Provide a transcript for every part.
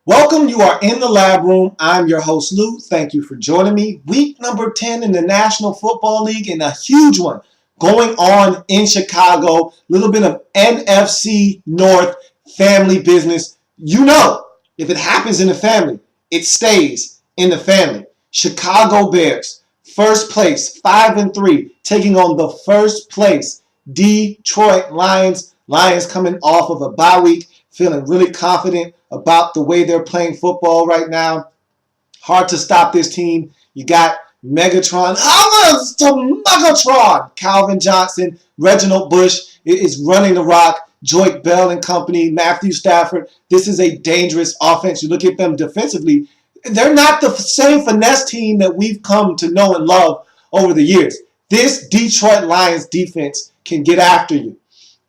Welcome. You are in the lab room. I'm your host, Lou. Thank you for joining me. Week number 10 in the National Football League, and a huge one going on in Chicago. A little bit of NFC North family business. You know, if it happens in the family, it stays in the family. Chicago Bears, first place, 5-3, taking on the first place Detroit Lions. Lions coming off of a bye week, feeling really confident about the way they're playing football right now. Hard to stop this team. You got Megatron, others to Megatron. Calvin Johnson, Reginald Bush is running the rock. Joyke Bell and company, Matthew Stafford. This is a dangerous offense. You look at them defensively, they're not the same finesse team that we've come to know and love over the years. This Detroit Lions defense can get after you.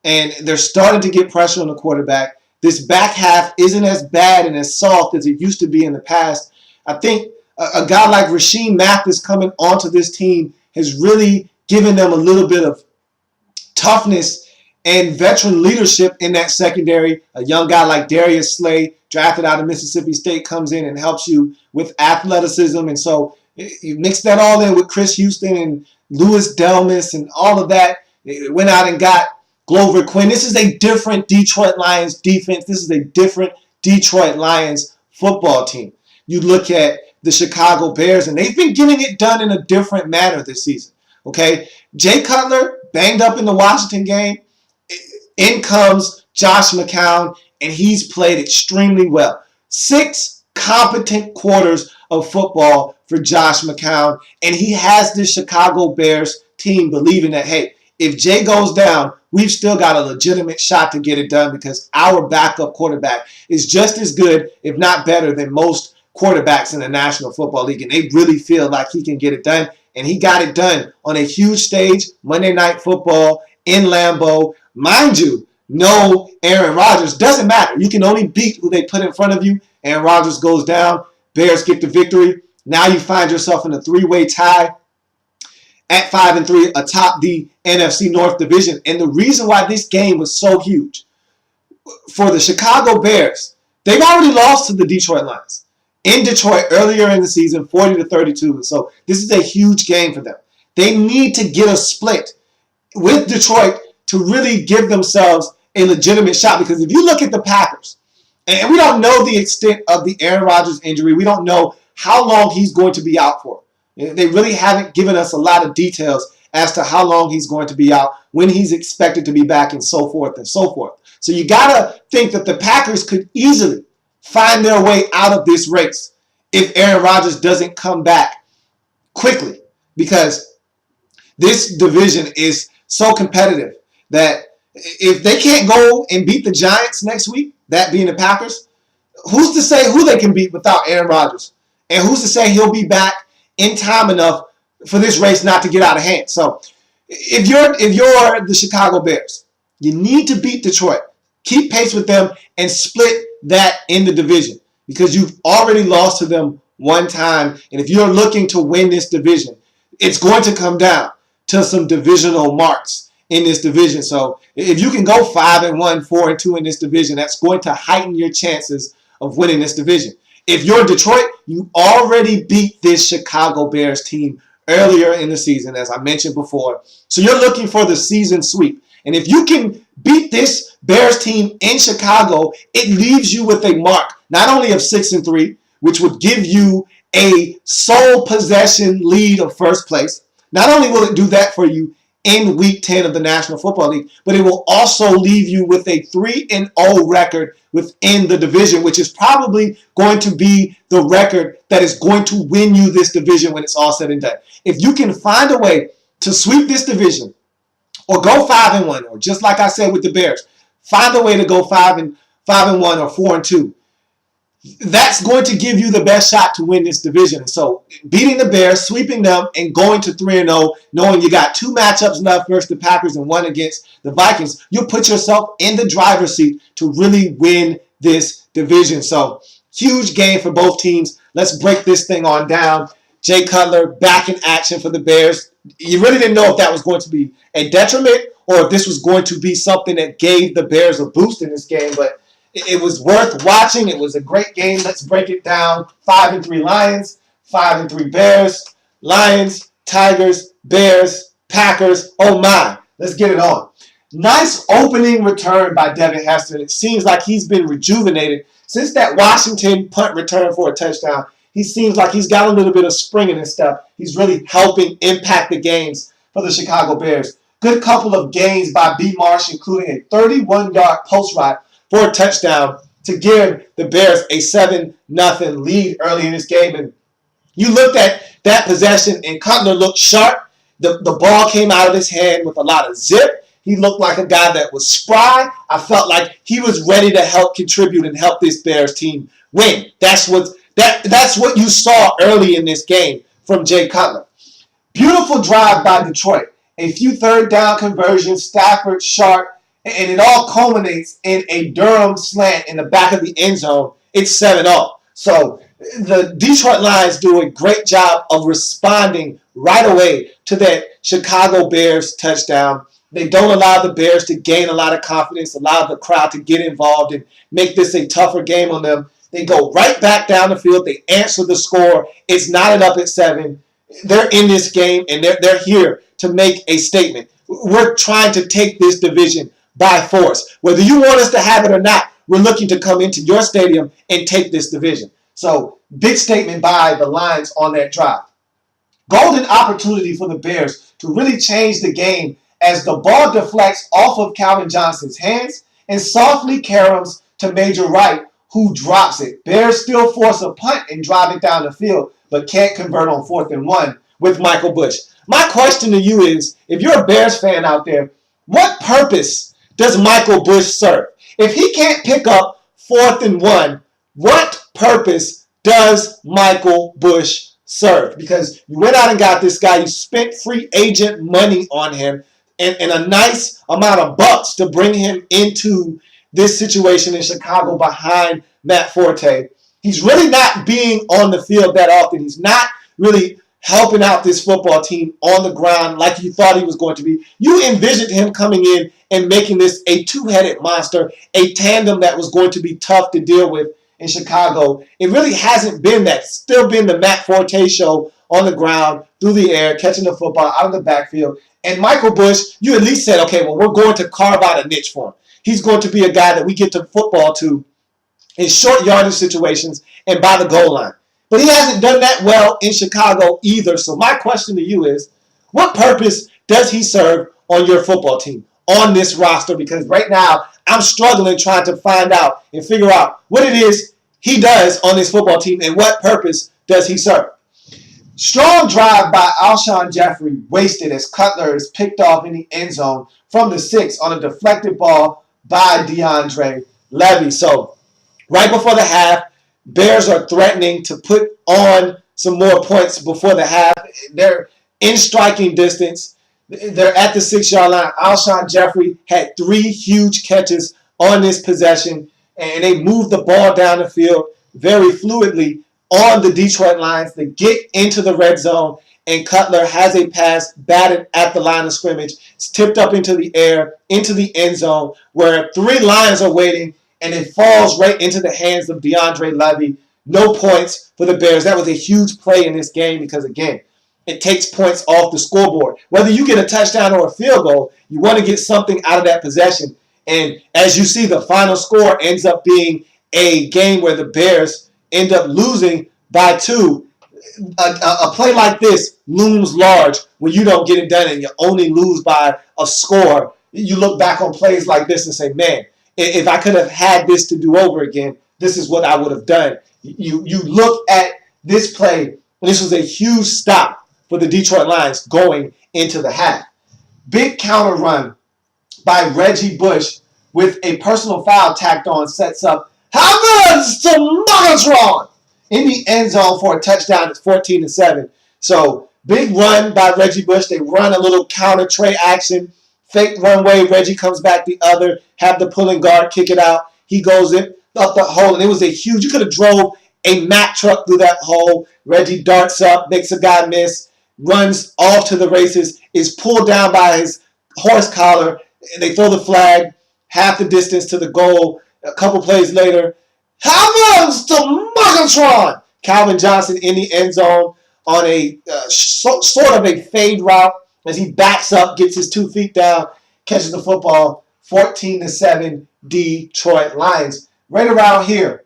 And they're starting to get pressure on the quarterback. This back half isn't as bad and as soft as it used to be in the past. I think a guy like Rasheem Mathis coming onto this team has really given them a little bit of toughness and veteran leadership in that secondary. A young guy like Darius Slay, drafted out of Mississippi State, comes in and helps you with athleticism. And so you mix that all in with Chris Houston and Louis Delmas and all of that. It went out and got Glover Quinn. This is a different Detroit Lions defense. This is a different Detroit Lions football team. You look at the Chicago Bears, and they've been getting it done in a different manner this season. Okay, Jay Cutler banged up in the Washington game. In comes Josh McCown, and he's played extremely well. 6 competent quarters of football for Josh McCown, and he has this Chicago Bears team believing that, hey, if Jay goes down, we've still got a legitimate shot to get it done because our backup quarterback is just as good, if not better, than most quarterbacks in the National Football League. And they really feel like he can get it done. And he got it done on a huge stage, Monday Night Football in Lambeau. Mind you, no Aaron Rodgers. Doesn't matter. You can only beat who they put in front of you. Aaron Rodgers goes down. Bears get the victory. Now you find yourself in a 3-way tie at 5-3 atop the NFC North division. And the reason why this game was so huge for the Chicago Bears, they've already lost to the Detroit Lions in Detroit earlier in the season, 40-32. So this is a huge game for them. They need to get a split with Detroit to really give themselves a legitimate shot. Because if you look at the Packers, and we don't know the extent of the Aaron Rodgers injury, we don't know how long he's going to be out for. They really haven't given us a lot of details as to how long he's going to be out, when he's expected to be back, and so forth and so forth. So you got to think that the Packers could easily find their way out of this race if Aaron Rodgers doesn't come back quickly, because this division is so competitive that if they can't go and beat the Giants next week, that being the Packers, who's to say who they can beat without Aaron Rodgers? And who's to say he'll be back in time enough for this race not to get out of hand? So if you're the Chicago Bears, you need to beat Detroit. Keep pace with them and split that in the division, because you've already lost to them one time. And if you're looking to win this division, it's going to come down to some divisional marks in this division. So if you can go 5-1, 4-2 in this division, that's going to heighten your chances of winning this division. If you're Detroit, you already beat this Chicago Bears team earlier in the season, as I mentioned before. So you're looking for the season sweep. And if you can beat this Bears team in Chicago, it leaves you with a mark, not only of 6-3, which would give you a sole possession lead of first place. Not only will it do that for you in Week 10 of the National Football League, but it will also leave you with a 3-0 record within the division, which is probably going to be the record that is going to win you this division when it's all said and done. If you can find a way to sweep this division, or go 5-1, or just like I said with the Bears, find a way to go 5-1 or 4-2, that's going to give you the best shot to win this division. And so beating the Bears, sweeping them, and going to 3-0, knowing you got 2 matchups left versus the Packers and 1 against the Vikings, you'll put yourself in the driver's seat to really win this division. So huge game for both teams. Let's break this thing on down. Jay Cutler back in action for the Bears. You really didn't know if that was going to be a detriment or if this was going to be something that gave the Bears a boost in this game, but It was worth watching. It was a great game. Let's break it down. 5-3 Lions, 5-3 Bears, Lions, Tigers, Bears, Packers. Oh my. Let's get it on. Nice opening return by Devin Hester. It seems like he's been rejuvenated since that Washington punt return for a touchdown. He seems like he's got a little bit of spring in his step. He's really helping impact the games for the Chicago Bears. Good couple of gains by B. Marsh, including a 31-yard post route for a touchdown to give the Bears a 7-0 lead early in this game. And you looked at that possession, and Cutler looked sharp. The ball came out of his hand with a lot of zip. He looked like a guy that was spry. I felt like he was ready to help contribute and help this Bears team win. That's what you saw early in this game from Jay Cutler. Beautiful drive by Detroit. A few third down conversions, Stafford, Sharp, and it all culminates in a Durham slant in the back of the end zone. It's 7-0. So the Detroit Lions do a great job of responding right away to that Chicago Bears touchdown. They don't allow the Bears to gain a lot of confidence, allow the crowd to get involved and make this a tougher game on them. They go right back down the field. They answer the score. It's knotted up at 7. They're in this game, and they're here to make a statement. We're trying to take this division by force. Whether you want us to have it or not, we're looking to come into your stadium and take this division. So, big statement by the Lions on that drive. Golden opportunity for the Bears to really change the game as the ball deflects off of Calvin Johnson's hands and softly caroms to Major Wright, who drops it. Bears still force a punt and drive it down the field, but can't convert on 4th and 1 with Michael Bush. My question to you is, if you're a Bears fan out there, what purpose does Michael Bush serve? If he can't pick up 4th and 1, what purpose does Michael Bush serve? Because you went out and got this guy, you spent free agent money on him, and a nice amount of bucks to bring him into this situation in Chicago behind Matt Forte. He's really not being on the field that often. He's not really helping out this football team on the ground like you thought he was going to be. You envisioned him coming in and making this a two-headed monster, a tandem that was going to be tough to deal with in Chicago. It really hasn't been that. It's still been the Matt Forte show on the ground, through the air, catching the football out of the backfield. And Michael Bush, you at least said, okay, well, we're going to carve out a niche for him. He's going to be a guy that we get to football to in short yardage situations and by the goal line. But he hasn't done that well in Chicago either. So my question to you is, what purpose does he serve on your football team, on this roster? Because right now, I'm struggling trying to find out and figure out what it is he does on this football team and what purpose does he serve. Strong drive by Alshon Jeffrey wasted as Cutler is picked off in the end zone from the 6 on a deflected ball by DeAndre Levy. So right before the half, Bears are threatening to put on some more points before the half. They're in striking distance. They're at the 6-yard line. Alshon Jeffrey had 3 huge catches on this possession, and they moved the ball down the field very fluidly on the Detroit Lions. They get into the red zone, and Cutler has a pass batted at the line of scrimmage. It's tipped up into the air, into the end zone, where 3 Lions are waiting, and it falls right into the hands of DeAndre Levy. No points for the Bears. That was a huge play in this game because, again, it takes points off the scoreboard. Whether you get a touchdown or a field goal, you want to get something out of that possession. And as you see, the final score ends up being a game where the Bears end up losing by 2. A play like this looms large when you don't get it done and you only lose by a score. You look back on plays like this and say, man, if I could have had this to do over again, this is what I would have done. You look at this play, this was a huge stop for the Detroit Lions going into the half. Big counter run by Reggie Bush with a personal foul tacked on sets up Havertz to Megatron in the end zone for a touchdown. It's 14-7. So big run by Reggie Bush. They run a little counter tray action. Fake one way, Reggie comes back the other, have the pulling guard kick it out. He goes in up the hole, and it was a huge, you could have drove a Mack truck through that hole. Reggie darts up, makes a guy miss, runs off to the races, is pulled down by his horse collar, and they throw the flag half the distance to the goal. A couple plays later, Heavens to Megatron! Calvin Johnson in the end zone on a sort of a fade route as he backs up, gets his 2 feet down, catches the football. 14-7 Detroit Lions. Right around here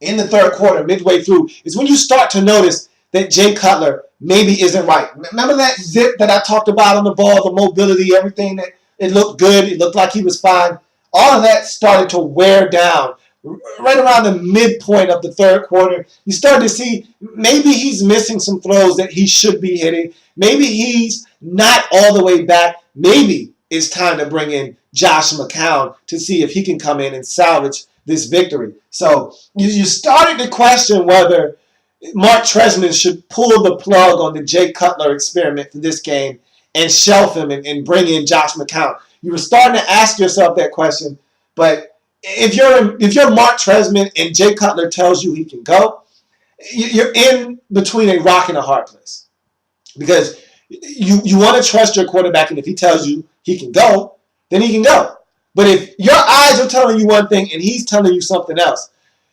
in the third quarter, midway through, is when you start to notice that Jay Cutler maybe isn't right. Remember that zip that I talked about on the ball, the mobility, everything that it looked good, it looked like he was fine. All of that started to wear down. Right around the midpoint of the third quarter, you start to see maybe he's missing some throws that he should be hitting. Maybe he's not all the way back. Maybe it's time to bring in Josh McCown to see if he can come in and salvage this victory. So you started to question whether Mark Tresman should pull the plug on the Jay Cutler experiment for this game and shelf him and bring in Josh McCown. You were starting to ask yourself that question, but if you're Mark Tresman and Jay Cutler tells you he can go, you're in between a rock and a hard place because you want to trust your quarterback, and if he tells you he can go, then he can go. But if your eyes are telling you one thing and he's telling you something else,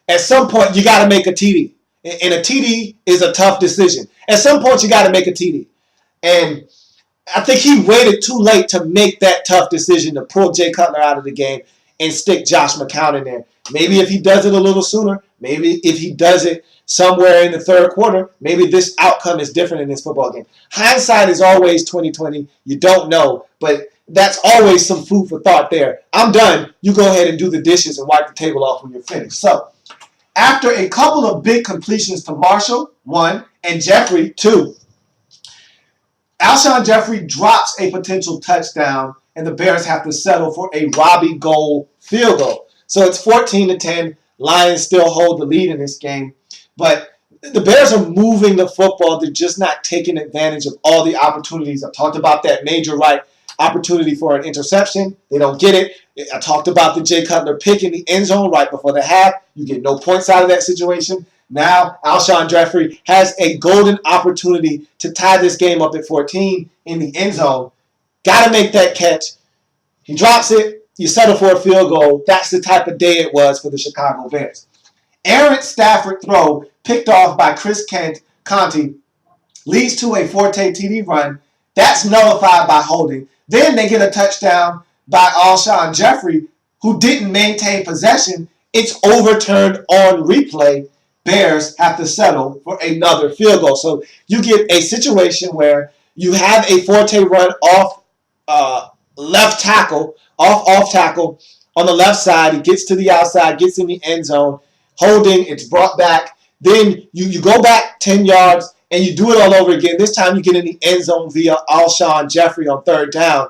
at some point you got to make a TD. And a TD is a tough decision. At some point you got to make a TD. And I think he waited too late to make that tough decision to pull Jay Cutler out of the game and stick Josh McCown in there. Maybe if he does it a little sooner, maybe if he does it somewhere in the third quarter, maybe this outcome is different in this football game. Hindsight is always 20/20. You don't know, but that's always some food for thought there. I'm done. You go ahead and do the dishes and wipe the table off when you're finished. So, after a couple of big completions to Marshall, 1, and Jeffrey, 2, Alshon Jeffrey drops a potential touchdown, and the Bears have to settle for a Robbie Gould field goal. So it's 14-10. Lions still hold the lead in this game. But the Bears are moving the football. They're just not taking advantage of all the opportunities. I talked about that major right opportunity for an interception. They don't get it. I talked about the Jay Cutler pick in the end zone right before the half. You get no points out of that situation. Now, Alshon Jeffrey has a golden opportunity to tie this game up at 14 in the end zone. Got to make that catch. He drops it. You settle for a field goal. That's the type of day it was for the Chicago Bears. Aaron Stafford throw picked off by Chris Conti leads to a Forte TD run. That's nullified by holding. Then they get a touchdown by Alshon Jeffrey, who didn't maintain possession. It's overturned on replay. Bears have to settle for another field goal. So you get a situation where you have a Forte run off left tackle, off tackle on the left side. He gets to the outside, gets in the end zone. Holding, it's brought back. Then you go back 10 yards and you do it all over again. This time you get in the end zone via Alshon Jeffrey on third down.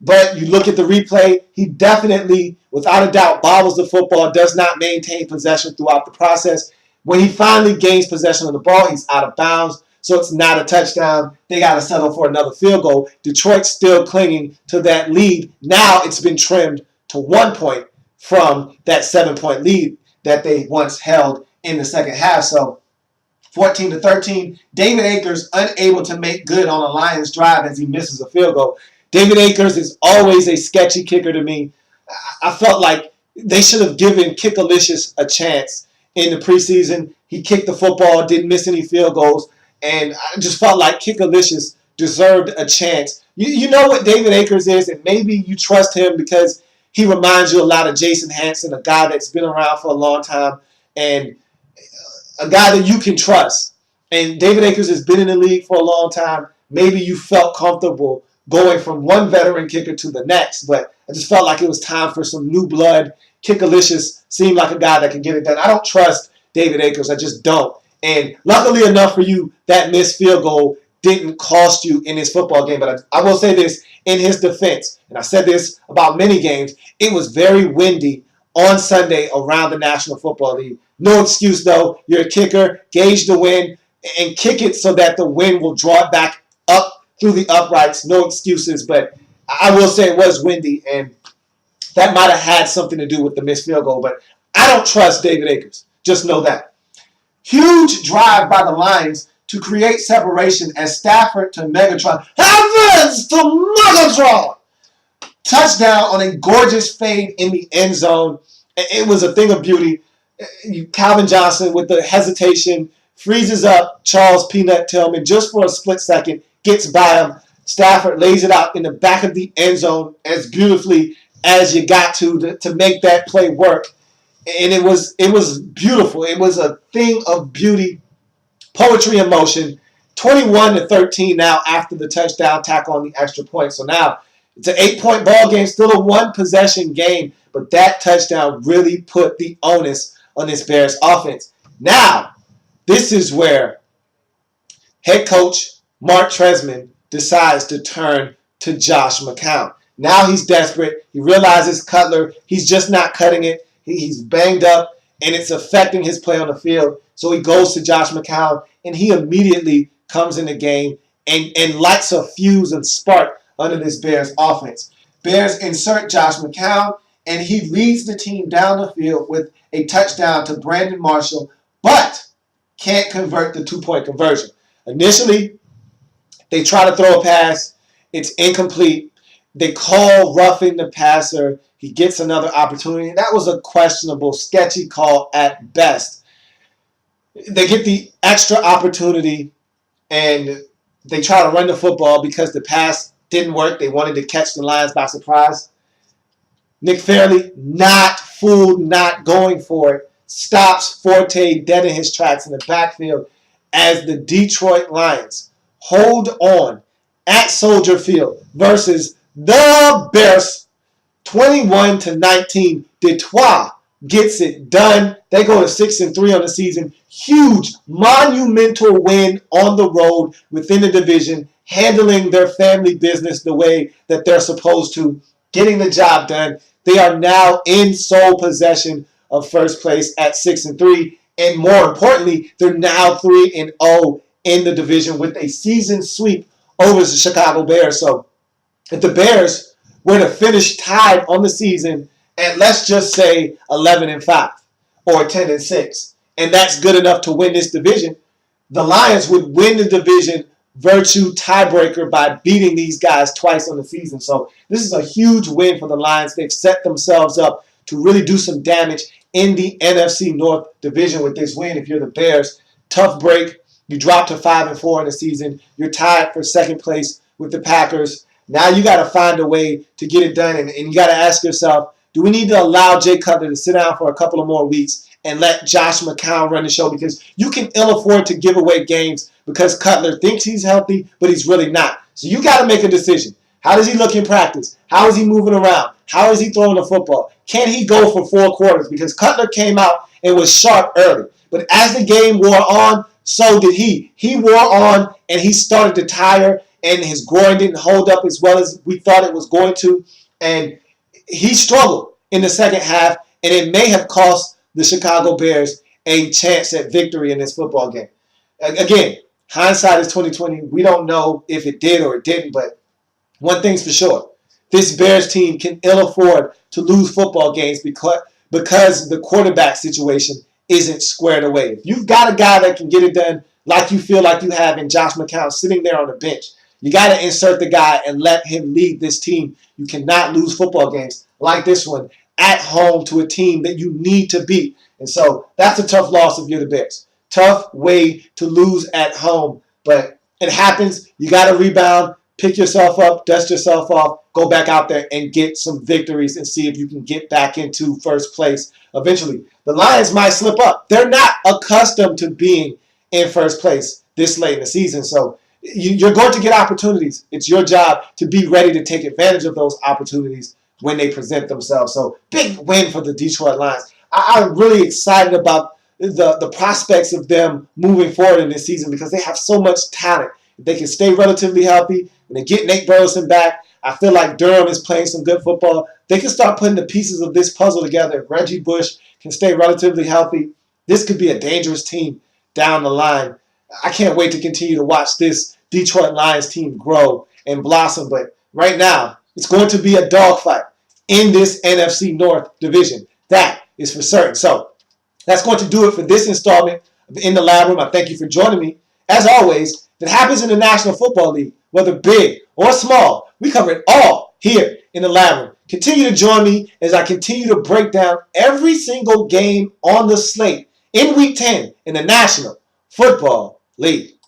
But you look at the replay, he definitely, without a doubt, bobbles the football, does not maintain possession throughout the process. When he finally gains possession of the ball, he's out of bounds, so it's not a touchdown. They got to settle for another field goal. Detroit's still clinging to that lead. Now it's been trimmed to 1 point from that 7-point lead that they once held in the second half. So 14-13, David Akers unable to make good on a Lions drive as he misses a field goal. David Akers is always a sketchy kicker to me. I felt like they should have given Kickalicious a chance in the preseason. He kicked the football, didn't miss any field goals, and I just felt like Kickalicious deserved a chance. You know what David Akers is, and maybe you trust him because he reminds you a lot of Jason Hanson, a guy that's been around for a long time and a guy that you can trust. And David Akers has been in the league for a long time. Maybe you felt comfortable going from one veteran kicker to the next, but I just felt like it was time for some new blood. Kickalicious seemed like a guy that can get it done. I don't trust David Akers. I just don't. And luckily enough for you, that missed field goal didn't cost you in this football game. But I will say this in his defense, and I said this about many games, it was very windy on Sunday around the National Football League. No excuse, though. You're a kicker. Gauge the wind and kick it so that the wind will draw it back up through the uprights. No excuses, but I will say it was windy, and that might have had something to do with the missed field goal. But I don't trust David Akers. Just know that. Huge drive by the Lions to create separation as Stafford to Megatron. Heavens to Megatron! Touchdown on a gorgeous fade in the end zone. It was a thing of beauty. Calvin Johnson with the hesitation freezes up Charles Peanut Tillman just for a split second, gets by him. Stafford lays it out in the back of the end zone as beautifully as you got to make that play work. And it was beautiful. It was a thing of beauty, poetry in motion. 21-13 now after the touchdown tackle on the extra point. So now it's an 8-point ball game, still a one possession game, but that touchdown really put the onus on this Bears offense. Now, this is where head coach Mark Tresman decides to turn to Josh McCown. Now he's desperate. He realizes Cutler, he's just not cutting it. He's banged up, and it's affecting his play on the field. So he goes to Josh McCown, and he immediately comes in the game and lights a fuse and spark under this Bears offense. Bears insert Josh McCown, and he leads the team down the field with a touchdown to Brandon Marshall, but can't convert the two-point conversion. Initially, they try to throw a pass. It's incomplete. They call roughing the passer. He gets another opportunity. That was a questionable, sketchy call at best. They get the extra opportunity, and they try to run the football because the pass didn't work. They wanted to catch the Lions by surprise. Nick Fairley, not fooled, not going for it, stops Forte dead in his tracks in the backfield as the Detroit Lions hold on at Soldier Field versus the Bears 21-19. Detroit gets it done. They go to 6-3 on the season. Huge, monumental win on the road within the division, handling their family business the way that they're supposed to, getting the job done. They are now in sole possession of first place at 6-3. And more importantly, they're now 3-0 in the division with a season sweep over the Chicago Bears. So if the Bears were to finish tied on the season at, let's just say, 11-5 or 10-6, and that's good enough to win this division, the Lions would win the division virtue tiebreaker by beating these guys twice on the season. So this is a huge win for the Lions. They've set themselves up to really do some damage in the NFC North division with this win. If you're the Bears, tough break. You drop to 5-4 in the season. You're tied for second place with the Packers. Now you got to find a way to get it done, and you got to ask yourself, do we need to allow Jay Cutler to sit down for a couple of more weeks and let Josh McCown run the show? Because you can ill afford to give away games because Cutler thinks he's healthy, but he's really not. So you got to make a decision. How does he look in practice? How is he moving around? How is he throwing the football? Can he go for 4 quarters? Because Cutler came out and was sharp early. But as the game wore on, so did he. He wore on, and he started to tire, and his groin didn't hold up as well as we thought it was going to. And he struggled in the second half, and it may have cost the Chicago Bears a chance at victory in this football game. Again, hindsight is 2020. We don't know if it did or it didn't, but one thing's for sure. This Bears team can ill afford to lose football games because the quarterback situation isn't squared away. If you've got a guy that can get it done like you feel like you have in Josh McCown sitting there on the bench, you got to insert the guy and let him lead this team. You cannot lose football games like this one at home to a team that you need to beat. And so that's a tough loss if you're the Bears. Tough way to lose at home, but it happens. You got to rebound, pick yourself up, dust yourself off, go back out there and get some victories and see if you can get back into first place eventually. The Lions might slip up. They're not accustomed to being in first place this late in the season, so you're going to get opportunities. It's your job to be ready to take advantage of those opportunities when they present themselves. So big win for the Detroit Lions. I'm really excited about the prospects of them moving forward in this season because they have so much talent. If they can stay relatively healthy and they get Nate Burleson back, I feel like Durham is playing some good football. They can start putting the pieces of this puzzle together. If Reggie Bush can stay relatively healthy, this could be a dangerous team down the line. I can't wait to continue to watch this Detroit Lions team grow and blossom. But right now, it's going to be a dogfight in this NFC North division. That is for certain. So that's going to do it for this installment of In the Lab Room. I thank you for joining me. As always, if it happens in the National Football League, whether big or small, we cover it all here in the Lab Room. Continue to join me as I continue to break down every single game on the slate in Week 10 in the National Football League.